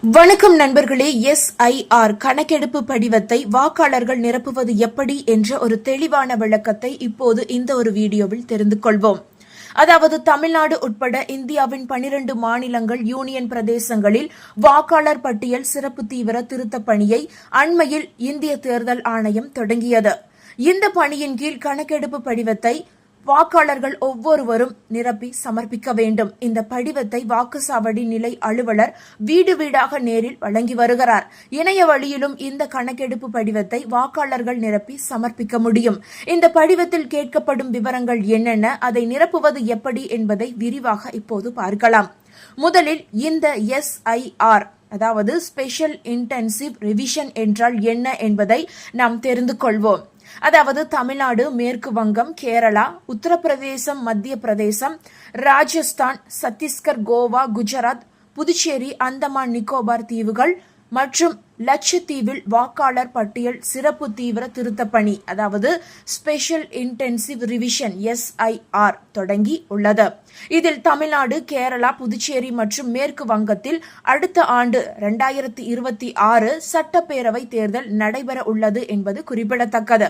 வணக்கம் நண்பர்களே. SIR கணக்கெடுப்பு படிவத்தை வாக்காளர்கள் நிரப்புவது எப்படி என்ற ஒரு தெளிவான விளக்கத்தை இப்போது இந்த ஒரு வீடியோவில் தெரிந்து கொள்வோம். அதாவது தமிழ்நாடு உட்பட இந்தியாவின் 12 மாநிலங்கள் யூனியன் பிரதேசங்களில் வாக்காளர் பட்டியல் சிறப்பு தீவிர திருத்த பணியை அண்மையில் இந்திய தேர்தல் ஆணையம் தொடங்கியது. இந்த பணியின் கீழ் கணக்கெடுப்பு படிவத்தை வாக்காளர்கள் ஒவ்வொருவரும் நிரப்பி சமர்ப்பிக்க வேண்டும். இந்த படிவத்தை வாக்குச்சாவடி நிலை அலுவலர் வீடு வீடாக நேரில் வழங்கி வருகிறார். இணைய வழியிலும் இந்த கணக்கெடுப்பு படிவத்தை வாக்காளர்கள் நிரப்பி சமர்ப்பிக்க முடியும். இந்த படிவத்தில் கேட்கப்படும் விவரங்கள் என்னென்ன, அதை நிரப்புவது எப்படி என்பதை விரிவாக இப்போது பார்க்கலாம். முதலில் இந்த SIR அதாவது ஸ்பெஷல் இன்டென்சிவ் ரிவிஷன் என்றால் என்ன என்பதை நாம் தெரிந்து கொள்வோம். அதாவது தமிழ்நாடு, மேற்கு வங்கம், கேரளா, உத்தரப்பிரதேசம், மத்திய பிரதேசம், ராஜஸ்தான், சத்தீஸ்கர், கோவா, குஜராத், புதுச்சேரி, அந்தமான் நிக்கோபார் தீவுகள் மற்றும் லட்சத்தீவில் வாக்காளர் பட்டியல் சிறப்பு தீவிர திருத்தப் பணி அதாவது ஸ்பெஷல் இன்டென்சிவ் ரிவிஷன் SIR தொடங்கி உள்ளது. இதில் தமிழ்நாடு, கேரளா, புதுச்சேரி மற்றும் மேற்கு வங்கத்தில் அடுத்த ஆண்டு 2026 சட்டப்பேரவை தேர்தல் நடைபெற உள்ளது என்பது குறிப்பிடத்தக்கது.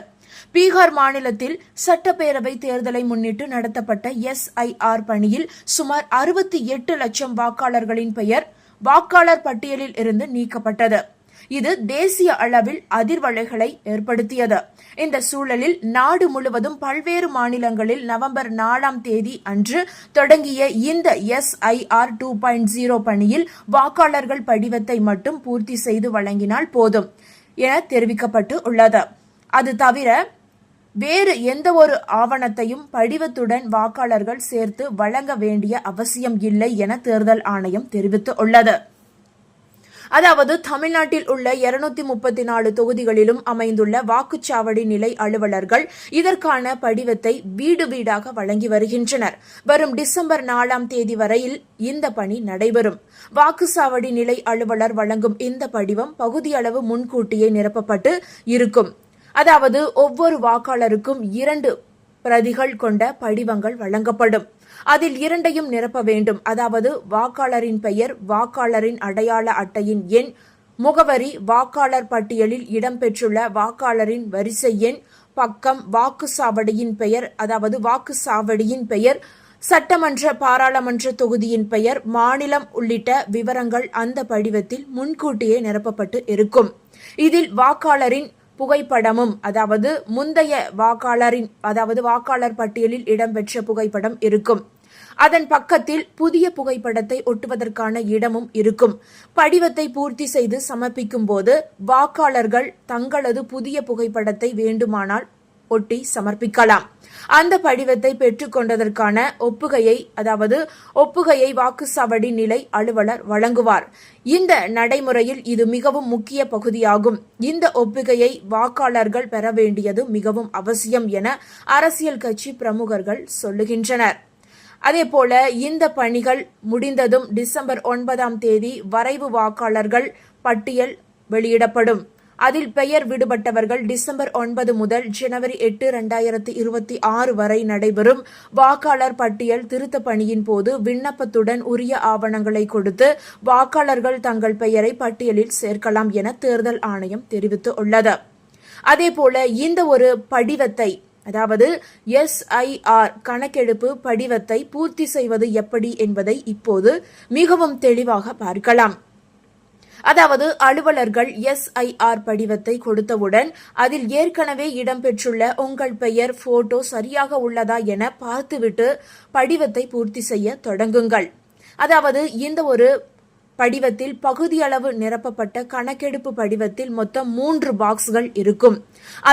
பீகார் மாநிலத்தில் சட்டப்பேரவை தேர்தலை முன்னிட்டு நடத்தப்பட்ட SIR பணியில் சுமார் 68 லட்சம் வாக்காளர்களின் பெயர் வாக்காளர் பட்டியலில் இருந்து நீக்கப்பட்டது. இது தேசிய அளவில் அதிர்வலைகளை ஏற்படுத்தியது. இந்த சூழலில் நாடு முழுவதும் பல்வேறு மாநிலங்களில் நவம்பர் 4ஆம் தேதி அன்று தொடங்கிய இந்த SIR 2.0 பணியில் வாக்காளர்கள் படிவத்தை மட்டும் பூர்த்தி செய்து வழங்கினால் போதும் என தெரிவிக்கப்பட்டு உள்ளது. அது தவிர வேறு எந்த ஒரு ஆவணத்தையும் படிவத்துடன் வாக்காளர்கள் சேர்த்து வழங்க வேண்டிய அவசியம் இல்லை என தேர்தல் ஆணையம் தெரிவித்து உள்ளது. அதாவது தமிழ்நாட்டில் உள்ள 234 தொகுதிகளிலும் அமைந்துள்ள வாக்குச்சாவடி நிலை அலுவலர்கள் இதற்கான படிவத்தை வீடு வீடாக வழங்கி வருகின்றனர். வரும் டிசம்பர் 4ஆம் தேதி வரையில் இந்த பணி நடைபெறும். வாக்குச்சாவடி நிலை அலுவலர் வழங்கும் இந்த படிவம் பகுதியளவு முன்கூட்டியே நிரப்பப்பட்டு இருக்கும். அதாவது ஒவ்வொரு வாக்காளருக்கும் 2 பிரதிகள் கொண்ட படிவங்கள் வழங்கப்படும். அதில் 2ஐயும் நிரப்ப வேண்டும். அதாவது வாக்காளரின் பெயர், வாக்காளரின் அடையாள அட்டையின் எண், முகவரி, வாக்காளர் பட்டியலில் இடம்பெற்றுள்ள வாக்காளரின் வரிசை எண், பக்கம், வாக்குச்சாவடியின் பெயர் அதாவது வாக்குச்சாவடியின் பெயர், சட்டமன்ற பாராளுமன்ற தொகுதியின் பெயர், மாநிலம் உள்ளிட்ட விவரங்கள் அந்த படிவத்தில் முன்கூட்டியே நிரப்பப்பட்டு இருக்கும். இதில் வாக்காளரின் புகைப்படமும் அதாவது முந்தைய வாக்காளர் பட்டியலில் இடம்பெற்ற புகைப்படம் இருக்கும். அதன் பக்கத்தில் புதிய புகைப்படத்தை ஒட்டுவதற்கான இடமும் இருக்கும். படிவத்தை பூர்த்தி செய்து சமர்ப்பிக்கும் போது வாக்காளர்கள் தங்களது புதிய புகைப்படத்தை வேண்டுமானால் ஒட்டி சமர்ப்பிக்கலாம். அந்த படிவத்தை பெற்றுக்கொண்டதற்கான ஒப்புகையை வாக்குச்சாவடி நிலை அலுவலர் வழங்குவார். இந்த நடைமுறையில் இது மிகவும் முக்கிய பகுதியாகும். இந்த ஒப்புகையை வாக்காளர்கள் பெற வேண்டியது மிகவும் அவசியம் என அரசியல் கட்சி பிரமுகர்கள் சொல்லுகின்றனர். அதேபோல இந்த பணிகள் முடிந்ததும் டிசம்பர் 9ஆம் தேதி வரைவு வாக்காளர்கள் பட்டியல் வெளியிடப்படும். அதில் பெயர் விடுபட்டவர்கள் டிசம்பர் 9 முதல் ஜனவரி 8, 2026 வரை நடைபெறும் வாக்காளர் பட்டியல் திருத்த பணியின் போது விண்ணப்பத்துடன் உரிய ஆவணங்களை கொடுத்து வாக்காளர்கள் தங்கள் பெயரை பட்டியலில் சேர்க்கலாம் என தேர்தல் ஆணையம் தெரிவித்து உள்ளது. அதேபோல இந்த ஒரு படிவத்தை அதாவது SIR கணக்கெடுப்பு படிவத்தை பூர்த்தி செய்வது எப்படி என்பதை இப்போது மிகவும் தெளிவாக பார்க்கலாம். அதாவது அலுவலர்கள் SIR படிவத்தை கொடுத்தவுடன் அதில் ஏற்கனவே இடம்பெற்றுள்ள உங்கள் பெயர், போட்டோ சரியாக உள்ளதா என பார்த்துவிட்டு படிவத்தை பூர்த்தி செய்ய தொடங்குங்கள். அதாவது இந்த ஒரு படிவத்தில் பகுதியளவு நிரப்பப்பட்ட கணக்கெடுப்பு படிவத்தில் மொத்தம் 3 பாக்ஸ்கள் இருக்கும்.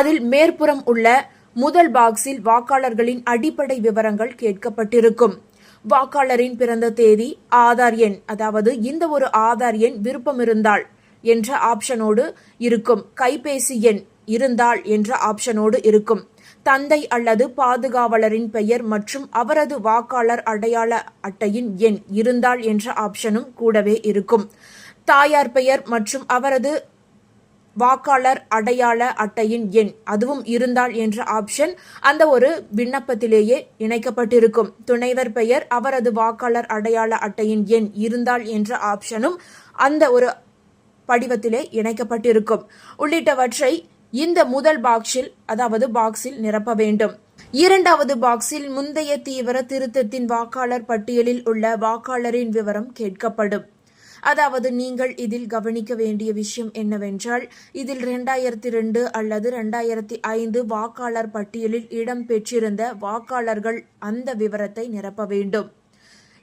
அதில் மேற்புறம் உள்ள முதல் பாக்ஸில் வாக்காளர்களின் அடிப்படை விவரங்கள் கேட்கப்பட்டிருக்கும். வாக்காளரின் பிறந்த தேதி, ஆதார் எண் அதாவது இந்த ஒரு ஆதார் எண் விருப்பமிருந்தால் என்ற ஆப்ஷனோடு இருக்கும். கைபேசி எண் இருந்தால் என்ற ஆப்ஷனோடு இருக்கும். தந்தை அல்லது பாதுகாவலரின் பெயர் மற்றும் அவரது வாக்காளர் அடையாள அட்டையின் எண் இருந்தால் என்ற ஆப்ஷனும் கூடவே இருக்கும். தாயார் பெயர் மற்றும் அவரது வாக்காளர் அடையாள அட்டையின் எண் அதுவும் இருந்தால் என்ற ஆப்ஷன் அந்த ஒரு விண்ணப்பத்திலேயே இணைக்கப்பட்டிருக்கும். துணைவர் பெயர், அவரது வாக்காளர் அடையாள அட்டையின் எண் இருந்தால் என்ற ஆப்ஷனும் அந்த ஒரு படிவத்திலே இணைக்கப்பட்டிருக்கும் உள்ளிட்டவற்றை இந்த முதல் பாக்ஸில் நிரப்ப வேண்டும். இரண்டாவது பாக்ஸில் முந்தைய தீவிர திருத்தத்தின் வாக்காளர் பட்டியலில் உள்ள வாக்காளரின் விவரம் கேட்கப்படும். அதாவது நீங்கள் இதில் கவனிக்க வேண்டிய விஷயம் என்னவென்றால், இதில் 2002 அல்லது 2005 வாக்காளர் பட்டியலில் இடம் பெற்றிருந்த வாக்காளர்கள் அந்த விவரத்தை நிரப்ப வேண்டும்.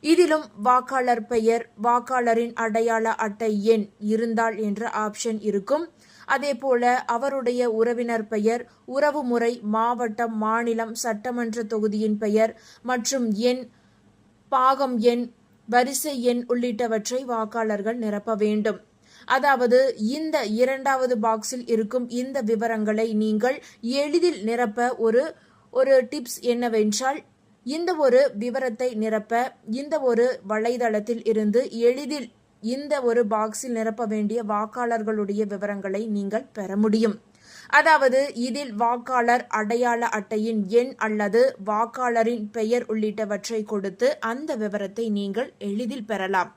இதிலும் வாக்காளர் பெயர், வாக்காளரின் அடையாள அட்டை எண் இருந்தால் என்ற ஆப்ஷன் இருக்கும். அதேபோல அவருடைய உறவினர் பெயர், உறவுமுறை, மாவட்டம், மாநிலம், சட்டமன்ற தொகுதியின் பெயர் மற்றும் எண், பாகம் எண், வரிசை எண் உள்ளிட்டவற்றை வாக்காளர்கள் நிரப்ப வேண்டும். அதாவது இந்த இரண்டாவது பாக்ஸில் இருக்கும் இந்த விவரங்களை நீங்கள் எளிதில் நிரப்ப ஒரு டிப்ஸ் என்னவென்றால், இந்த ஒரு விவரத்தை நிரப்ப இந்த ஒரு வலைதளத்தில் இருந்து எளிதில் இந்த ஒரு பாக்ஸில் நிரப்ப வேண்டிய வாக்காளர்களுடைய விவரங்களை நீங்கள் பெற முடியும். அதாவது இதில் வாக்காளர் அடையாள அட்டையின் எண் அல்லது வாக்காளரின் பெயர் உள்ளிட்டவற்றை கொடுத்து அந்த விவரத்தை நீங்கள் எளிதில் பெறலாம்.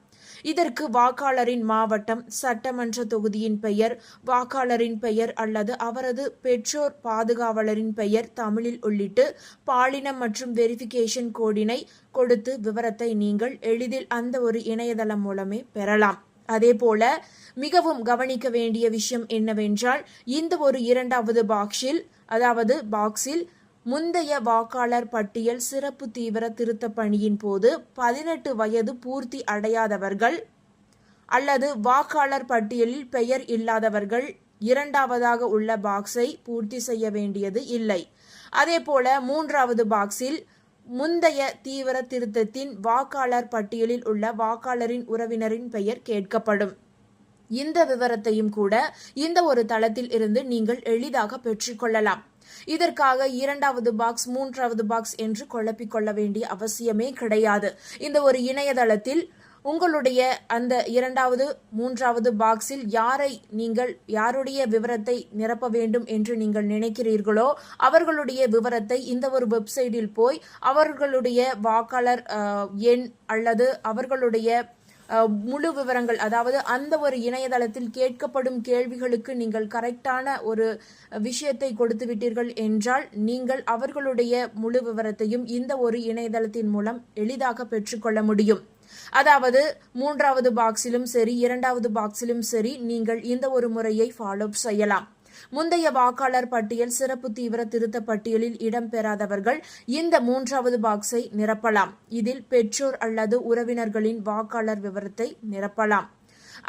இதற்கு வாக்காளரின் மாவட்டம், சட்டமன்ற தொகுதியின் பெயர், வாக்காளரின் பெயர் அல்லது அவரது பெற்றோர் பாதுகாவலரின் பெயர் தமிழில் உள்ளிட்டு பாலினம் மற்றும் வெரிஃபிகேஷன் கோடினை கொடுத்து விவரத்தை நீங்கள் எளிதில் அந்த ஒரு இணையதளம் மூலமே பெறலாம். அதேபோல மிகவும் கவனிக்க வேண்டிய விஷயம் என்னவென்றால், இந்த ஒரு இரண்டாவது பாக்ஸில் முந்தைய வாக்காளர் பட்டியல் சிறப்பு தீவிர திருத்த பணியின் போது 18 வயது பூர்த்தி அடையாதவர்கள் அல்லது வாக்காளர் பட்டியலில் பெயர் இல்லாதவர்கள் இரண்டாவதாக உள்ள பாக்ஸை பூர்த்தி செய்ய வேண்டியது இல்லை. அதேபோல மூன்றாவது பாக்ஸில் முந்தைய தீவிர திருத்தத்தின் வாக்காளர் பட்டியலில் உள்ள வாக்காளரின் உறவினரின் பெயர் கேட்கப்படும். இந்த விவரத்தையும் கூட இந்த ஒரு தளத்தில் இருந்து நீங்கள் எளிதாக பெற்றுக்கொள்ளலாம். இதற்காக இரண்டாவது பாக்ஸ், மூன்றாவது பாக்ஸ் என்று குழப்பிக்கொள்ள வேண்டிய அவசியமே கிடையாது. இந்த ஒரு இணையதளத்தில் உங்களுடைய அந்த இரண்டாவது, மூன்றாவது பாக்ஸில் யாருடைய விவரத்தை நிரப்ப வேண்டும் என்று நீங்கள் நினைக்கிறீர்களோ அவர்களுடைய விவரத்தை இந்த ஒரு வெப்சைட்டில் போய் அவர்களுடைய வாக்காளர் எண் அல்லது அவர்களுடைய முழு விவரங்கள், அதாவது அந்த ஒரு இணையதளத்தில் கேட்கப்படும் கேள்விகளுக்கு நீங்கள் கரெக்டான ஒரு விஷயத்தை கொடுத்து விட்டீர்கள் என்றால் நீங்கள் அவர்களுடைய முழு விவரத்தையும் இந்த ஒரு இணையதளத்தின் மூலம் எளிதாக பெற்றுக்கொள்ள முடியும். அதாவது மூன்றாவது பாக்ஸிலும் சரி, இரண்டாவது பாக்ஸிலும் சரி, நீங்கள் இந்த ஒரு முறையை ஃபாலோ செய்யலாம். முந்தைய வாக்காளர் பட்டியல் சிறப்பு தீவிர திருத்த பட்டியலில் இடம்பெறாதவர்கள் இந்த மூன்றாவது பாக்ஸை நிரப்பலாம். இதில் பெற்றோர் அல்லது உறவினர்களின் வாக்காளர் விவரத்தை நிரப்பலாம்.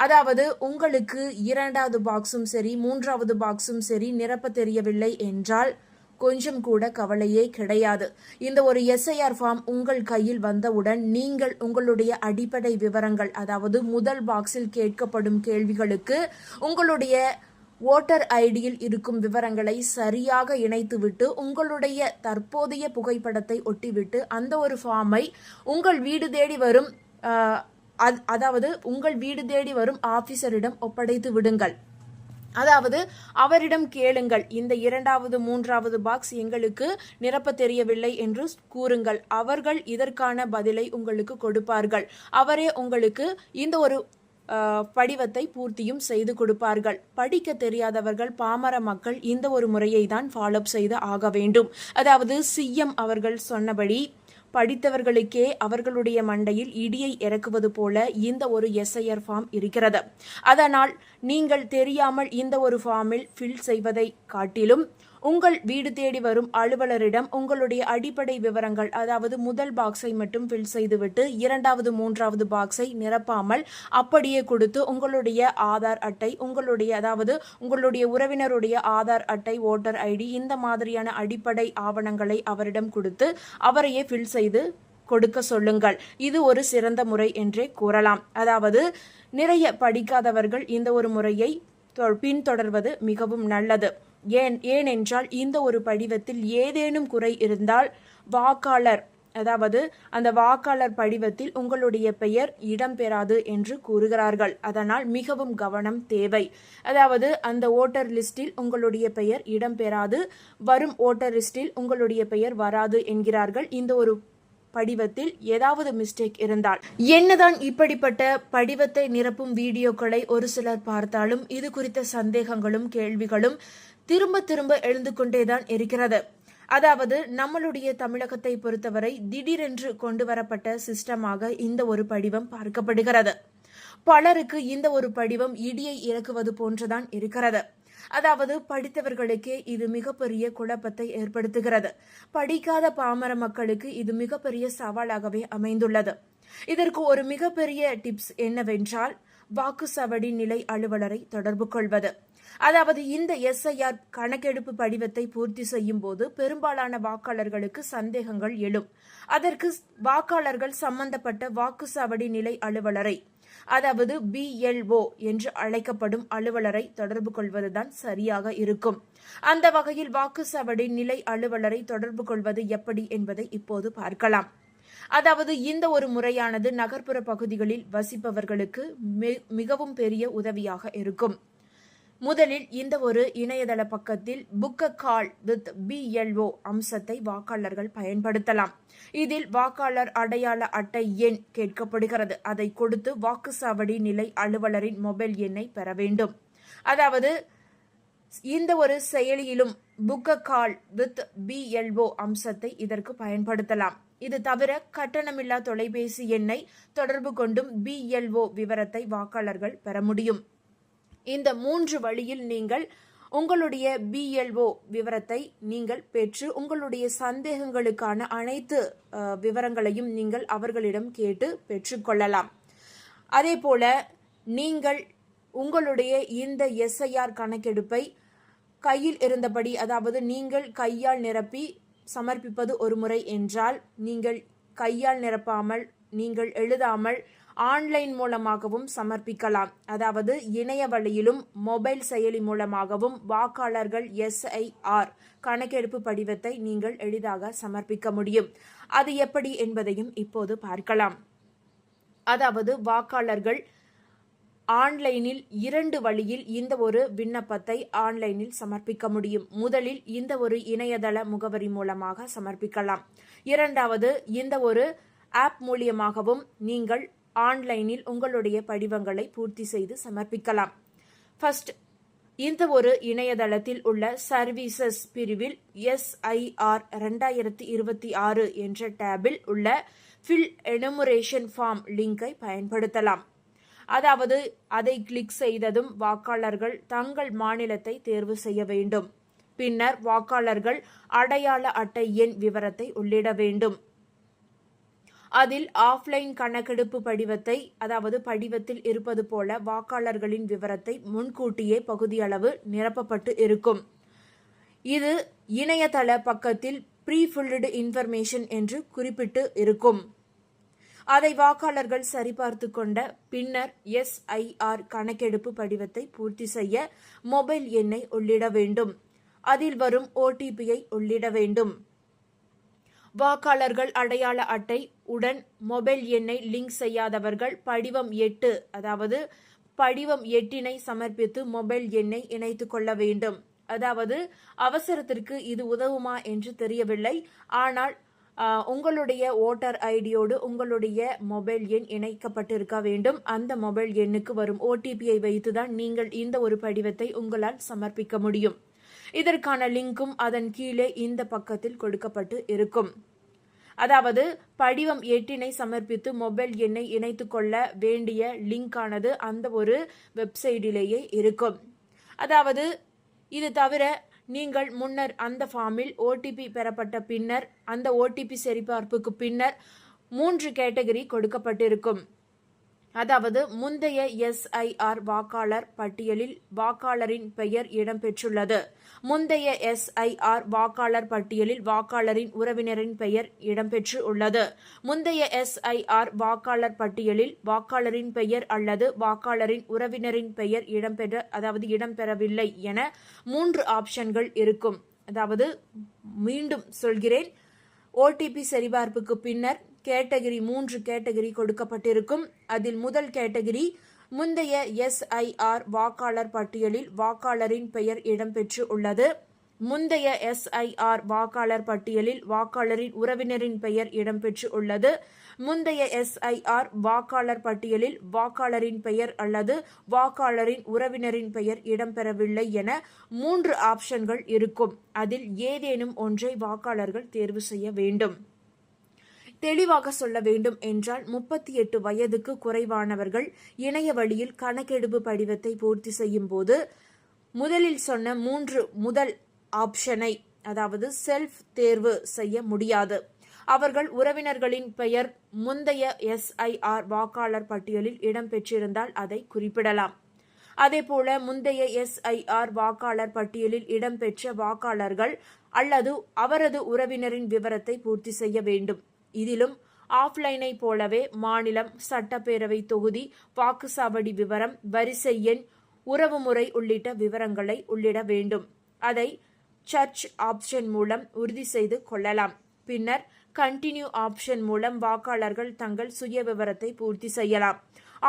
அதாவது உங்களுக்கு இரண்டாவது பாக்ஸும் சரி, மூன்றாவது பாக்ஸும் சரி நிரப்ப தெரியவில்லை என்றால் கொஞ்சம் கூட கவலையே கிடையாது. இந்த ஒரு SIR ஃபார்ம் உங்கள் கையில் வந்தவுடன் நீங்கள் உங்களுடைய அடிப்படை விவரங்கள், அதாவது முதல் பாக்ஸில் கேட்கப்படும் கேள்விகளுக்கு உங்களுடைய ஓட்டர் ஐடியில் இருக்கும் விவரங்களை சரியாக இணைத்துவிட்டு உங்களுடைய தற்போதைய புகைப்படத்தை ஒட்டிவிட்டு அந்த ஒரு ஃபார்மை உங்கள் வீடு தேடி வரும் ஆபீசரிடம் ஒப்படைத்து விடுங்கள். அதாவது அவரிடம் கேளுங்கள், இந்த இரண்டாவது, மூன்றாவது பாக்ஸ் எங்களுக்கு நிரப்ப தெரியவில்லை என்று கூறுங்கள். அவர்கள் இதற்கான பதிலை உங்களுக்கு கொடுப்பார்கள். அவரே உங்களுக்கு இந்த ஒரு படிவத்தை பூர்த்தியும் செய்து கொடுப்பார்கள். படிக்க தெரியாதவர்கள், பாமர மக்கள் இந்த ஒரு முறையை தான் ஃபாலோ செய்து ஆக வேண்டும். அதாவது CM அவர்கள் சொன்னபடி படித்தவர்களுக்கே அவர்களுடைய மண்டையில் இடியை இறக்குவது போல இந்த ஒரு SIR ஃபார்ம் இருக்கிறது. அதனால் நீங்கள் தெரியாமல் இந்த ஒரு ஃபார்மில் ஃபில் செய்வதை காட்டிலும் உங்கள் வீடு தேடி வரும் அலுவலரிடம் உங்களுடைய அடிப்படை விவரங்கள், அதாவது முதல் பாக்ஸை மட்டும் ஃபில் செய்துவிட்டு இரண்டாவது, மூன்றாவது பாக்ஸை நிரப்பாமல் அப்படியே கொடுத்து உங்களுடைய ஆதார் அட்டை, உங்களுடைய உறவினருடைய ஆதார் அட்டை, ஓட்டர் ஐடி, இந்த மாதிரியான அடிப்படை ஆவணங்களை அவரிடம் கொடுத்து அவரையே ஃபில் செய்து கொடுக்க சொல்லுங்கள். இது ஒரு சிறந்த முறை என்றே கூறலாம். அதாவது நிறைய படிக்காதவர்கள் இந்த ஒரு முறையை பின்தொடர்வது மிகவும் நல்லது. ஏனென்றால் இந்த ஒரு படிவத்தில் ஏதேனும் குறை இருந்தால் அந்த வாக்காளர் படிவத்தில் உங்களுடைய பெயர் இடம்பெறாது என்று கூறுகிறார்கள். அதனால் மிகவும் கவனம் தேவை. அதாவது அந்த ஓட்டர் லிஸ்டில் உங்களுடைய பெயர் இடம்பெறாது, வரும் ஓட்டர் லிஸ்டில் உங்களுடைய பெயர் வராது என்கிறார்கள். இந்த ஒரு படிவத்தில் ஏதாவது மிஸ்டேக் இருந்தால், என்னதான் இப்படிப்பட்ட படிவத்தை நிரப்பும் வீடியோக்களை ஒரு சிலர் பார்த்தாலும் இது குறித்த சந்தேகங்களும் கேள்விகளும் திரும்ப திரும்ப எழுந்து கொண்டேதான் இருக்கிறது. அதாவது நம்மளுடைய தமிழகத்தை பொறுத்தவரை திடீரென்று கொண்டு வரப்பட்ட சிஸ்டமாக இந்த ஒரு படிவம் பார்க்கப்படுகிறது. பலருக்கு இந்த ஒரு படிவம் இடியை இறக்குவது போன்றுதான் இருக்கிறது. அதாவது படித்தவர்களுக்கே இது மிகப்பெரிய குழப்பத்தை ஏற்படுத்துகிறது. படிக்காத பாமர மக்களுக்கு இது மிகப்பெரிய சவாலாகவே அமைந்துள்ளது. இதற்கு ஒரு மிகப்பெரிய டிப்ஸ் என்னவென்றால், வாக்குச்சாவடி நிலை அலுவலரை தொடர்பு கொள்வது. அதாவது இந்த எஸ்ஐஆர் கணக்கெடுப்பு படிவத்தை பூர்த்தி செய்யும் போது பெரும்பாலான வாக்காளர்களுக்கு சந்தேகங்கள் எழும். அதற்கு வாக்காளர்கள் சம்பந்தப்பட்ட வாக்குச்சாவடி நிலை அலுவலரை, அதாவது BLO என்று அழைக்கப்படும் அலுவலரை தொடர்பு கொள்வதுதான் சரியாக இருக்கும். அந்த வகையில் வாக்குச்சாவடி நிலை அலுவலரை தொடர்பு கொள்வது எப்படி என்பதை இப்போது பார்க்கலாம். அதாவது இந்த ஒரு முறையானது நகர்ப்புற பகுதிகளில் வசிப்பவர்களுக்கு மிகவும் பெரிய உதவியாக இருக்கும். முதலில் இந்த ஒரு இணையதள பக்கத்தில் book a call with BLO அம்சத்தை வாக்காளர்கள் பயன்படுத்தலாம். இதில் வாக்காளர் அடையாள அட்டை எண் கேட்கப்படுகிறது. அதை கொடுத்து வாக்குச்சாவடி நிலை அலுவலரின் மொபைல் எண்ணை பெற வேண்டும். அதாவது இந்த ஒரு செயலியிலும் book a call with BLO அம்சத்தை இதற்கு பயன்படுத்தலாம். இது தவிர கட்டணமில்லா தொலைபேசி எண்ணை தொடர்பு கொண்டும் BLO விவரத்தை வாக்காளர்கள் பெற முடியும். இந்த 3 வழியில் நீங்கள் உங்களுடைய BLO விவரத்தை நீங்கள் பெற்று உங்களுடைய சந்தேகங்களுக்கான அனைத்து விவரங்களையும் நீங்கள் அவர்களிடம் கேட்டு பெற்றுக்கொள்ளலாம். அதே போல நீங்கள் உங்களுடைய இந்த SIR கணக்கெடுப்பை கையில் இருந்தபடி, அதாவது நீங்கள் கையால் நிரப்பி சமர்ப்பிப்பது ஒரு முறை என்றால், நீங்கள் கையால் நிரப்பாமல் நீங்கள் எழுதாமல் ஆன்லைன் மூலமாகவும் சமர்ப்பிக்கலாம். அதாவது இணைய வழியிலும் மொபைல் செயலி மூலமாகவும் வாக்காளர்கள் SIR கணக்கெடுப்பு படிவத்தை நீங்கள் எளிதாக சமர்ப்பிக்க முடியும். அது எப்படி என்பதையும் இப்போது பார்க்கலாம். அதாவது வாக்காளர்கள் ஆன்லைனில் 2 வழியில் இந்த ஒரு விண்ணப்பத்தை ஆன்லைனில் சமர்ப்பிக்க முடியும். முதலில் இந்த ஒரு இணையதள முகவரி மூலமாக சமர்ப்பிக்கலாம். இரண்டாவது, இந்த ஒரு ஆப் மூலியமாகவும் நீங்கள் ஆன்லைனில் உங்களுடைய படிவங்களை பூர்த்தி செய்து சமர்ப்பிக்கலாம். ஃபர்ஸ்ட், இந்த ஒரு இணையதளத்தில் உள்ள சர்வீசஸ் பிரிவில் SIR 2026 என்ற டேபில் உள்ள ஃபில் எனுமரேஷன் ஃபார்ம் லிங்கை பயன்படுத்தலாம். அதாவது அதை கிளிக் செய்ததும் வாக்காளர்கள் தங்கள் மாநிலத்தை தேர்வு செய்ய வேண்டும். பின்னர் வாக்காளர்கள் அடையாள அட்டை எண் விவரத்தை உள்ளிட வேண்டும். அதில் ஆஃப்லைன் கணக்கெடுப்பு படிவத்தை, அதாவது படிவத்தில் இருப்பது போல வாக்காளர்களின் விவரத்தை முன்கூட்டியே பகுதியளவு நிரப்பப்பட்டு இருக்கும். இது இணையதள பக்கத்தில் ப்ரீஃபில்டு இன்ஃபர்மேஷன் என்று குறிப்பிட்டு இருக்கும். அதை வாக்காளர்கள் சரிபார்த்து கொண்ட பின்னர் SIR கணக்கெடுப்பு படிவத்தை பூர்த்தி செய்ய மொபைல் எண்ணை உள்ளிட வேண்டும். அதில் வரும் OTPயை உள்ளிட வேண்டும். வாக்காளர்கள் அடையாள அட்டை உடன் மொபைல் எண்ணை லிங்க் செய்யாதவர்கள் படிவம் 8, அதாவது படிவம் 8 சமர்ப்பித்து மொபைல் எண்ணை இணைத்துக் கொள்ள வேண்டும். அதாவது அவசரத்திற்கு இது உதவுமா என்று தெரியவில்லை. ஆனால் உங்களுடைய ஓட்டர் ஐடியோடு உங்களுடைய மொபைல் எண் இணைக்கப்பட்டிருக்க வேண்டும். அந்த மொபைல் எண்ணுக்கு வரும் OTPயை வைத்துதான் நீங்கள் இந்த ஒரு படிவத்தை உங்களால் சமர்ப்பிக்க முடியும். இதற்கான லிங்கும் அதன் கீழே இந்த பக்கத்தில் கொடுக்கப்பட்டு இருக்கும். அதாவது படிவம் 8 சமர்ப்பித்து மொபைல் எண்ணை இணைத்துக் கொள்ள வேண்டிய லிங்கானது அந்த ஒரு வெப்சைட்டிலேயே இருக்கும். அதாவது இது தவிர நீங்கள் முன்னர் அந்த ஃபார்மில் OTP பெறப்பட்ட பின்னர் அந்த OTP சரிபார்ப்புக்கு பின்னர் 3 கேட்டகரி கொடுக்கப்பட்டிருக்கும். அதாவது முந்தைய SIR வாக்காளர் பட்டியலில் வாக்காளரின் பெயர் இடம்பெற்றுள்ளது. முந்தைய SIR வாக்காளர் பட்டியலில் வாக்காளரின் உறவினரின் பெயர் இடம்பெற்று உள்ளது. முந்தைய SIR வாக்காளர் பட்டியலில் வாக்காளரின் பெயர் அல்லது வாக்காளரின் உறவினரின் பெயர் இடம்பெறவில்லை என 3 ஆப்ஷன்கள் இருக்கும். அதாவது மீண்டும் சொல்கிறேன், OTP சரிபார்ப்புக்கு பின்னர் கேட்டகரி 3 கேட்டகரி கொடுக்கப்பட்டிருக்கும். அதில் முதல் கேட்டகரி முந்தைய SIR வாக்காளர் பட்டியலில் வாக்காளரின் பெயர் இடம்பெற்று உள்ளது. முந்தைய SIR வாக்காளர் பட்டியலில் வாக்காளரின் உறவினரின் பெயர் இடம்பெற்று உள்ளது. முந்தைய SIR வாக்காளர் பட்டியலில் வாக்காளரின் பெயர் அல்லது வாக்காளரின் உறவினரின் பெயர் இடம்பெறவில்லை என 3 ஆப்ஷன்கள் இருக்கும். அதில் ஏதேனும் ஒன்றை வாக்காளர்கள் தேர்வு செய்ய வேண்டும். தெளிவாக சொல்ல வேண்டும் என்றால் 38 வயதுக்கு குறைவானவர்கள் இணைய வழியில் கணக்கெடுப்பு படிவத்தை பூர்த்தி செய்யும் போது முதலில் சொன்ன 3 முதல் ஆப்ஷனை அதாவது செல்ஃப் தேர்வு செய்ய முடியாது. அவர்கள் உறவினர்களின் பெயர் முந்தைய SIR வாக்காளர் பட்டியலில் இடம்பெற்றிருந்தால் அதை குறிப்பிடலாம். அதேபோல முந்தைய SIR வாக்காளர் பட்டியலில் இடம்பெற்ற வாக்காளர்கள் அல்லது அவரது உறவினரின் விவரத்தை பூர்த்தி செய்ய வேண்டும். இதிலும் ஆஃப்லைனை போலவே மாநிலம், சட்டப்பேரவை தொகுதி, வாக்குச்சாவடி விவரம், வரிசை எண், உறவுமுறை உள்ளிட்ட விவரங்களை உள்ளிட வேண்டும். அதை சர்ச் ஆப்ஷன் மூலம் உறுதி செய்து கொள்ளலாம். பின்னர் கண்டினியூ ஆப்ஷன் மூலம் வாக்காளர்கள் தங்கள் சுய விவரத்தை பூர்த்தி செய்யலாம்.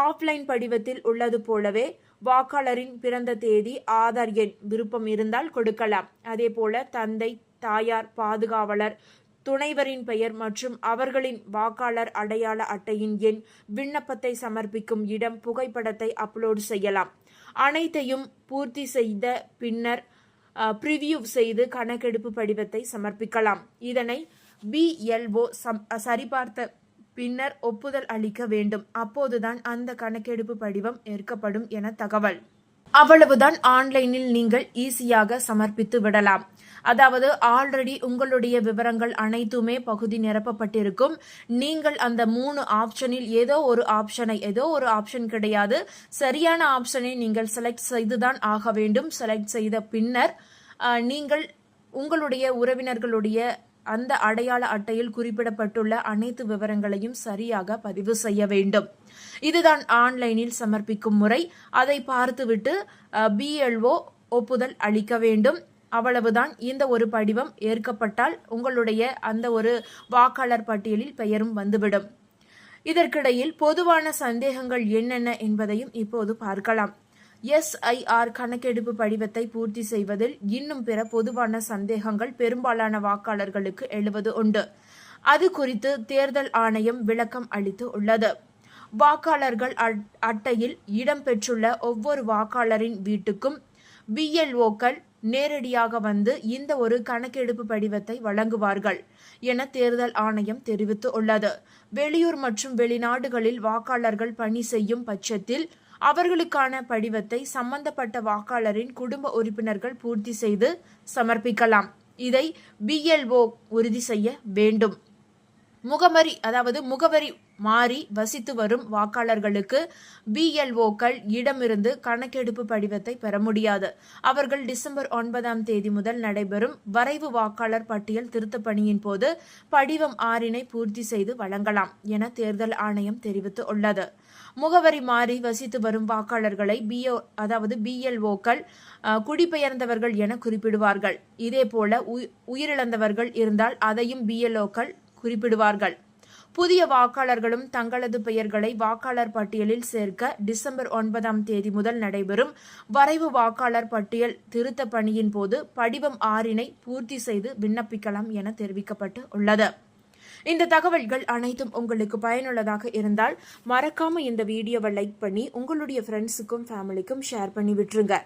ஆஃப்லைன் படிவத்தில் உள்ளது போலவே வாக்காளரின் பிறந்த தேதி, ஆதார் எண் விருப்பம் இருந்தால் கொடுக்கலாம். அதேபோல தந்தை, தாயார், பாதுகாவலர், துணைவரின் பெயர் மற்றும் அவர்களின் வாக்காளர் அடையாள அட்டையின் எண், விண்ணப்பத்தை சமர்ப்பிக்கும் இடம், புகைப்படத்தை அப்லோடு செய்யலாம். அனைத்தையும் பூர்த்தி செய்த பின்னர் பிரிவியூ செய்து கணக்கெடுப்பு படிவத்தை சமர்ப்பிக்கலாம். இதனை BLO சரிபார்த்த பின்னர் ஒப்புதல் அளிக்க வேண்டும். அப்போதுதான் அந்த கணக்கெடுப்பு படிவம் ஏற்கப்படும் என தகவல். அவ்வளவுதான். ஆன்லைனில் நீங்கள் ஈஸியாக சமர்ப்பித்து விடலாம். அதாவது ஆல்ரெடி உங்களுடைய விவரங்கள் அனைத்துமே பகுதி நிரப்பப்பட்டிருக்கும். நீங்கள் அந்த 3 ஆப்ஷனில் ஏதோ ஒரு ஆப்ஷன் கிடையாது, சரியான ஆப்ஷனை நீங்கள் செலக்ட் செய்துதான் ஆக வேண்டும். செலக்ட் செய்த பின்னர் நீங்கள் உங்களுடைய உறவினர்களுடைய அந்த அடையாள அட்டையில் குறிப்பிடப்பட்டுள்ள அனைத்து விவரங்களையும் சரியாக பதிவு செய்ய வேண்டும். இதுதான் ஆன்லைனில் சமர்ப்பிக்கும் முறை. அதை பார்த்துவிட்டு BLO ஒப்புதல் அளிக்க வேண்டும். அவ்வளவுதான். இந்த ஒரு படிவம் ஏற்கப்பட்டால் உங்களுடைய அந்த ஒரு வாக்காளர் பட்டியலில் பெயரும் வந்துவிடும். இதற்கிடையில் பொதுவான சந்தேகங்கள் என்னென்ன என்பதையும் இப்போது பார்க்கலாம். SIR கணக்கெடுப்பு படிவத்தை பூர்த்தி செய்வதில் இன்னும் பிற பொதுவான சந்தேகங்கள் பெரும்பாலான வாக்காளர்களுக்கு எழுவது உண்டு. அது குறித்து தேர்தல் ஆணையம் விளக்கம் அளித்து உள்ளது. வாக்காளர்கள் அட்டையில் இடம்பெற்றுள்ள ஒவ்வொரு வாக்காளரின் வீட்டுக்கும் BLOக்கள் நேரடியாக வந்து இந்த ஒரு கணக்கெடுப்பு படிவத்தை வழங்குவார்கள் என தேர்தல் ஆணையம் தெரிவித்து உள்ளது. வெளியூர் மற்றும் வெளிநாடுகளில் வாக்காளர்கள் பணி செய்யும் பட்சத்தில் அவர்களுக்கான படிவத்தை சம்பந்தப்பட்ட வாக்காளரின் குடும்ப உறுப்பினர்கள் பூர்த்தி செய்து சமர்ப்பிக்கலாம். இதை BLO உறுதி செய்ய வேண்டும். முகவரி மாறி வசித்து வரும் வாக்காளர்களுக்கு BLOக்கள் இடமிருந்து கணக்கெடுப்பு படிவத்தை பெற முடியாது. அவர்கள் டிசம்பர் 9ஆம் தேதி முதல் நடைபெறும் வரைவு வாக்காளர் பட்டியல் திருத்த பணியின் போது படிவம் 6 பூர்த்தி செய்து வழங்கலாம் என தேர்தல் ஆணையம் தெரிவித்து உள்ளது. முகவரி மாறி வசித்து வரும் வாக்காளர்களை BLOக்கள் குடிபெயர்ந்தவர்கள் என குறிப்பிடுவார்கள். இதேபோல உயிரிழந்தவர்கள் இருந்தால் அதையும் BLOக்கள் குறிப்பிடுவார்கள். புதிய வாக்காளர்களும் தங்களது பெயர்களை வாக்காளர் பட்டியலில் சேர்க்க டிசம்பர் 9ஆம் தேதி முதல் நடைபெறும் வரைவு வாக்காளர் பட்டியல் திருத்த பணியின் போது படிவம் 6 பூர்த்தி செய்து விண்ணப்பிக்கலாம் என தெரிவிக்கப்பட்டு உள்ளது. இந்த தகவல்கள் அனைத்தும் உங்களுக்கு பயனுள்ளதாக இருந்தால் மறக்காம இந்த வீடியோவை லைக் பண்ணி உங்களுடைய ஃப்ரெண்ட்ஸுக்கும் ஃபேமிலிக்கும் ஷேர் பண்ணி விட்டுருங்க.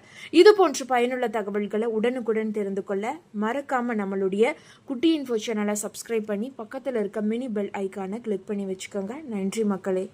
இது போன்ற பயனுள்ள தகவல்களை உடனுக்குடன் தெரிந்து கொள்ள மறக்காம நம்மளுடைய குட்டி இன்ஃபோ சேனலை சப்ஸ்கிரைப் பண்ணி பக்கத்தில் இருக்க மினி பெல் ஐக்கானை கிளிக் பண்ணி வச்சுக்கோங்க. நன்றி மக்களே.